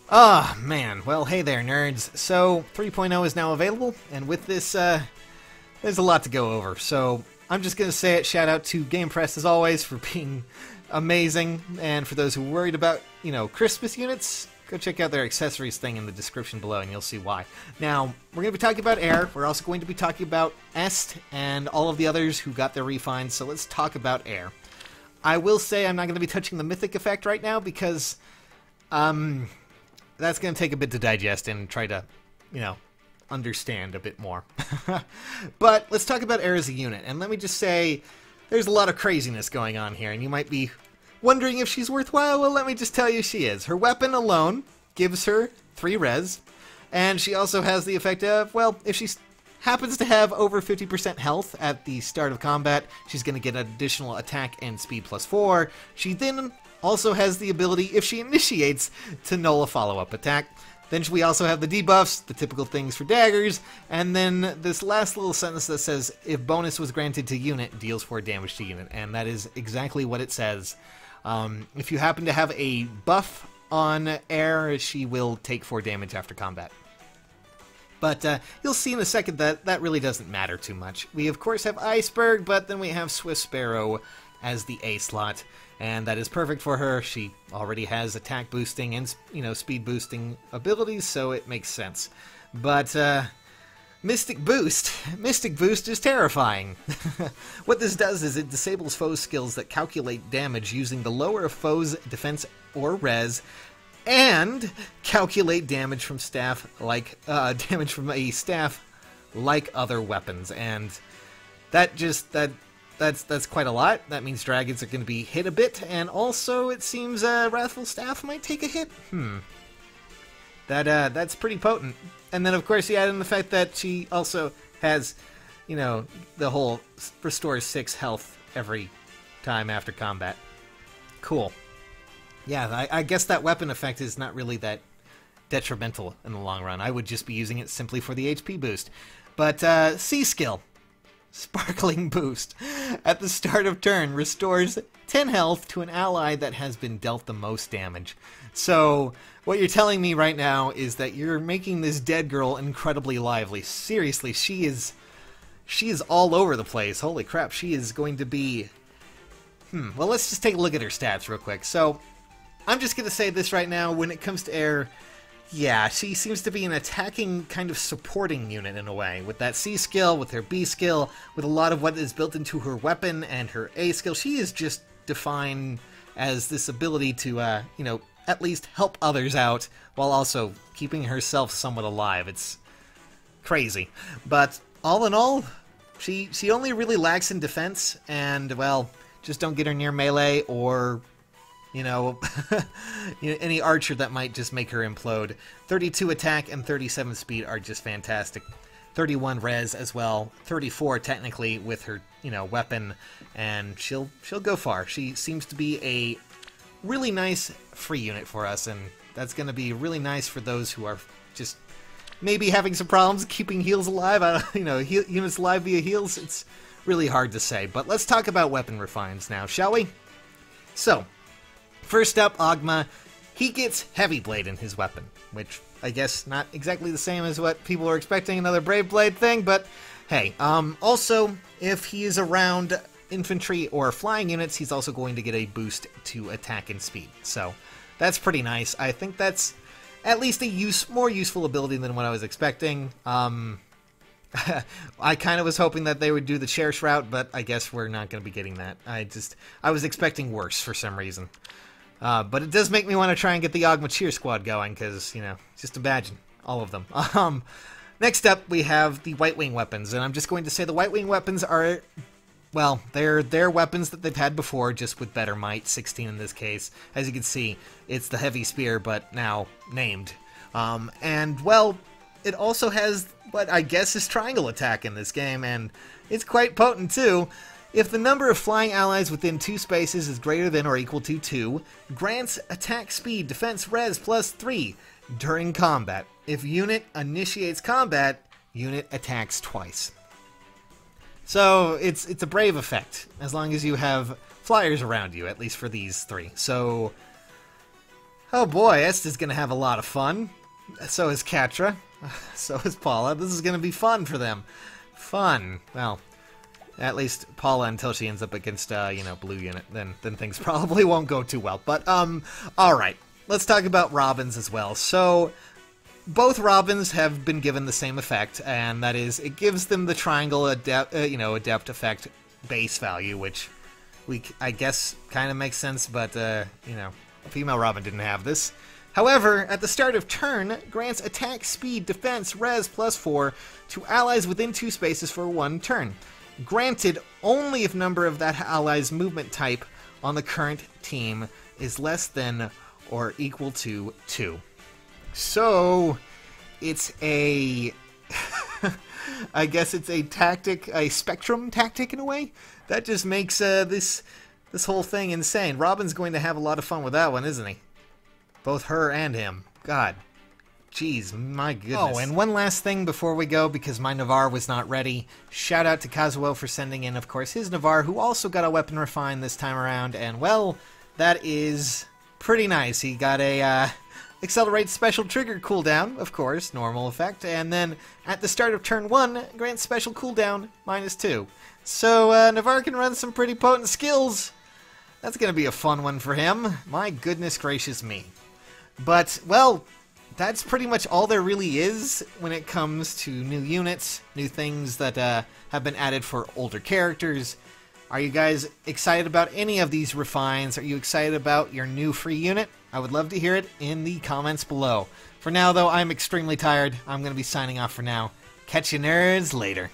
Ah, man. Well, hey there, nerds. So, 3.0 is now available, and with this, there's a lot to go over. So, I'm just going to say it. Shout out to Game Press, as always, for being amazing. And for those who are worried about, Christmas units, go check out their accessories thing in the description below, and you'll see why. Now, we're going to be talking about Air. We're also going to be talking about Est and all of the others who got their refines. So, let's talk about Air. I will say I'm not going to be touching the Mythic effect right now because, that's going to take a bit to digest and try to, understand a bit more. But let's talk about Air as a unit. And let me just say, there's a lot of craziness going on here, and you might be wondering if she's worthwhile. Well, let me just tell you she is. Her weapon alone gives her 3 res, and she also has the effect of, well, if she happens to have over 50% health at the start of combat, she's going to get an additional attack and speed +4. She then also has the ability, if she initiates, to null a follow-up attack. Then we also have the debuffs, the typical things for daggers, and then this last little sentence that says, if bonus was granted to unit, deals 4 damage to unit, and that is exactly what it says. If you happen to have a buff on Air, she will take 4 damage after combat. But you'll see in a second that that really doesn't matter too much. We, of course, have Iceberg, but then we have Swift Sparrow as the A slot, and that is perfect for her. She already has attack boosting and, speed boosting abilities, so it makes sense. But Mystic Boost is terrifying. What this does is it disables foes' skills that calculate damage using the lower of foes' defense or res, and calculate damage from damage from a staff like other weapons. And that's quite a lot. That means dragons are going to be hit a bit, and also it seems Wrathful Staff might take a hit. That's pretty potent. And then of course you add in the fact that she also has, the whole restores 6 health every time after combat. Cool. Yeah, I guess that weapon effect is not really that detrimental in the long run. I would just be using it simply for the HP boost. But C skill. Sparkling Boost. At the start of turn, restores 10 health to an ally that has been dealt the most damage. So, what you're telling me right now is that you're making this dead girl incredibly lively. Seriously, she is all over the place. Holy crap, she is going to be... Well, let's just take a look at her stats real quick. So, I'm just going to say this right now. When it comes to Air, yeah, she seems to be an attacking kind of supporting unit in a way. With that C skill, with her B skill, with a lot of what is built into her weapon and her A skill, she is just defined as this ability to, at least help others out while also keeping herself somewhat alive. It's crazy. But all in all, she only really lacks in defense, and, well, just don't get her near melee or... any archer that might just make her implode. 32 attack and 37 speed are just fantastic. 31 res as well. 34 technically with her, weapon, and she'll go far. She seems to be a really nice free unit for us, and that's going to be really nice for those who are just maybe having some problems keeping heals alive. Units alive via heals. It's really hard to say. But let's talk about weapon refines now, shall we? So, first up, Ogma. He gets Heavy Blade in his weapon, which I guess not exactly the same as what people were expecting, another Brave Blade thing, but hey. Also, if he is around infantry or flying units, he's also going to get a boost to attack and speed. So, that's pretty nice. I think that's at least a more useful ability than what I was expecting. I kind of was hoping that they would do the Cherish route, but I guess we're not going to be getting that. I was expecting worse for some reason. But it does make me want to try and get the Ogma Cheer Squad going, because, just imagine all of them. Next up, we have the White Wing weapons, and I'm just going to say the White Wing weapons are, well, they're weapons that they've had before, just with better might, 16 in this case. As you can see, it's the Heavy Spear, but now named. And, well, it also has what I guess is triangle attack in this game, and it's quite potent too. If the number of flying allies within 2 spaces is greater than or equal to 2, grants attack speed, defense res +3 during combat. If unit initiates combat, unit attacks twice. So it's a brave effect, as long as you have flyers around you, at least for these 3. So Oh boy, Esther's gonna have a lot of fun. So is Katra. So is Paula. This is gonna be fun for them. Fun. Well, at least Paula until she ends up against, blue unit. Then things probably won't go too well. But, alright. Let's talk about Robins as well. So, both Robins have been given the same effect, and that is, it gives them the triangle adept effect base value, which I guess kind of makes sense, but, a female Robin didn't have this. However, at the start of turn, grants attack, speed, defense, res +4 to allies within 2 spaces for 1 turn. Granted only if number of that ally's movement type on the current team is less than or equal to 2. So, it's a... I guess it's a tactic, a spectrum tactic in a way? That just makes this whole thing insane. Robin's going to have a lot of fun with that one, isn't he? Both her and him. God. Jeez, my goodness. Oh, and one last thing before we go, because my Navarre was not ready. Shout out to Kazuo for sending in, of course, his Navarre, who also got a weapon refine this time around, and, well, that is pretty nice. He got a, accelerate special trigger cooldown, of course, normal effect, and then at the start of turn 1, grants special cooldown -2. So, Navarre can run some pretty potent skills. That's gonna be a fun one for him. My goodness gracious me. But, well, that's pretty much all there really is when it comes to new units, new things that have been added for older characters. Are you guys excited about any of these refines? Are you excited about your new free unit? I would love to hear it in the comments below. For now, though, I'm extremely tired. I'm going to be signing off for now. Catch you nerds later.